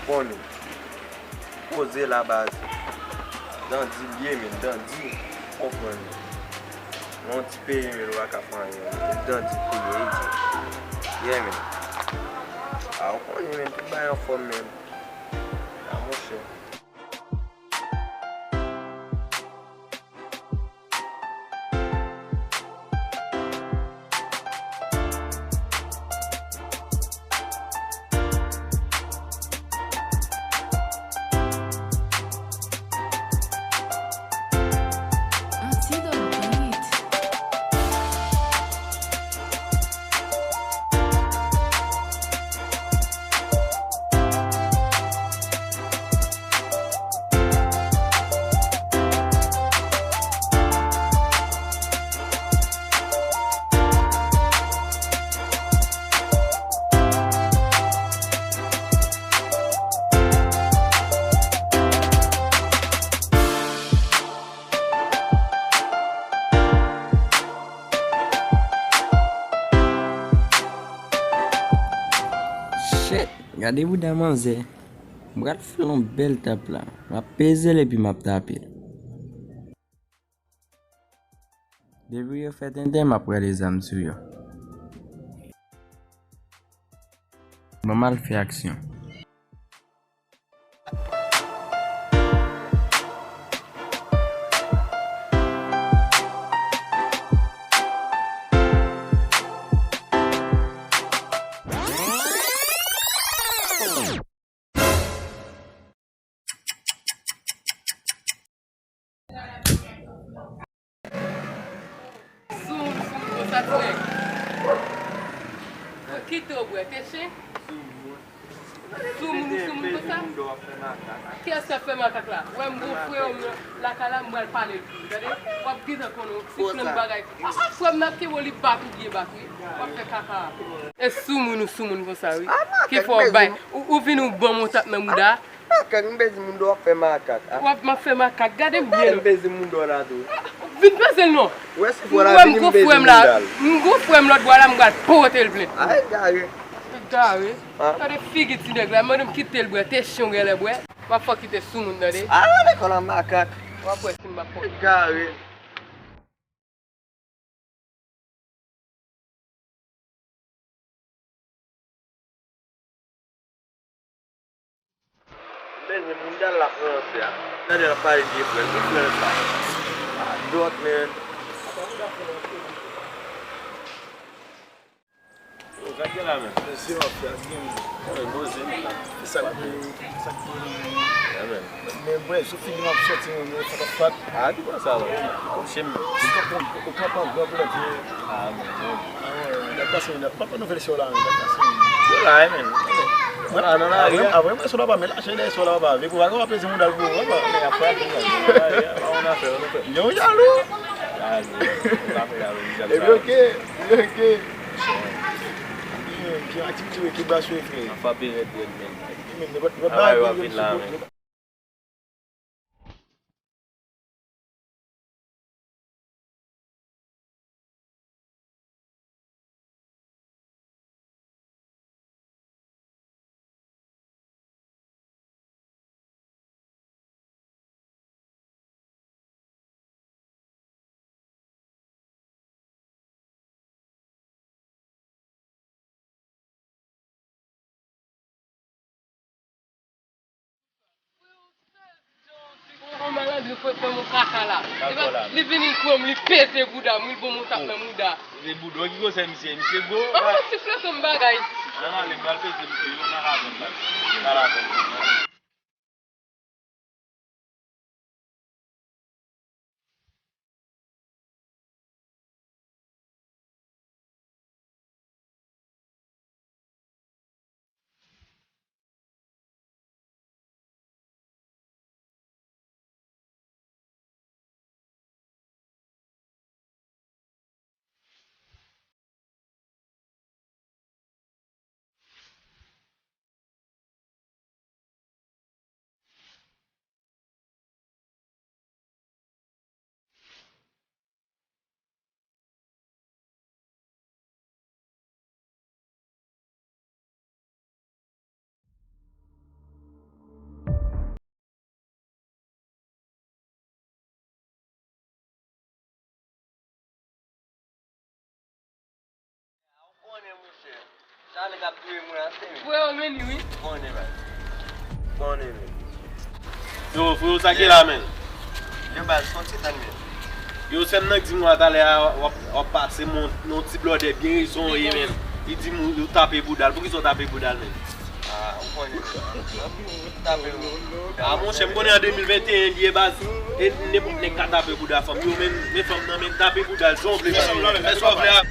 pon nou. Poze la base. Dandi liye men, dandi. Kompon nou. Non ti pe men wak a fanyen. Dandi kouye iti. Ye men. A ou konye men, tout bayan fom men. A monshe. Gardez-vous dans manger. Je vais faire un bel tape là. Je vais peser et puis je vais taper. Depuis que fait un temps après les âmes sur yo. Je mal fait action. Kite ou bwe, te che? Sou moun ko sa? Kè se fè makak la? Wè mgo fwe ou la kala mwèl pale pi. Gade? Wap gita kono, si flen bagay. Fwe mnap ke woli batu diye batu. Wap fè kaka. E sou moun ko sa, oui? Ki fò bay. Ou vin ou bon motap men mouda? Makak, mbezi moun do wap fè makak. Wap ma fè makak, gade mbyen. Mbezi moun do la do. Vin pesel non? Wè si fò la vin mbezi moun dal. Mgo fwem lot wala mga pote l vle. Ay, gare. Gare? Kade figi ti deg la, mwen kite l bwe, te chon gele bwe. Wap fò kite sou moun dade. Ane konan makak. Wap wè si mba pote. Gare. Mbezi moun dal la frans ya. Nade la pari di fwen sa. Dot men. Kake la men? Si wap ya, gen boze. Sa la men. Men bre, sou figi wap soti men fat. A di kwa sa la? Shem. O kapan gwa bla di. Da kase men, papa nou vele show la men. Show la men. Avre mwen show la ba men, la chen de show la ba. Veko waga wap ezi moun dal go. Men a fwa ki nga. On a fe. Yon jalou. Jalou. E bloke. Ki an aktivite wè ki bas wè fre. An fa be red men. Ne ba wap vin la men. Li fwe mwen kaka la. Li vini koum, li pese bouda, mwen bon mwen tap men mouda. Le boudou ki go se misye go. Mwen si fle son bagay. Nan le mbal pese misye, yon nan rakon. mon cher. Ça, les gars, tuer moi, c'est Pour au menu, oui. bon, bon, Yo, faut ça qui là, men. yo, bah, son petit ami. Yo, c'est nan di moi d'aller à passer mon petit bloc de bien, ils sont men. Il dit nous taper boudal. Pour qu'ils sont taper boudal, men. Ah, on connaît. Ah, mon cher, je connais en 2021, il est base. Et n'importe qui taper boudal. Yo, mes femmes, non, mais taper boudal, j'en veux pas.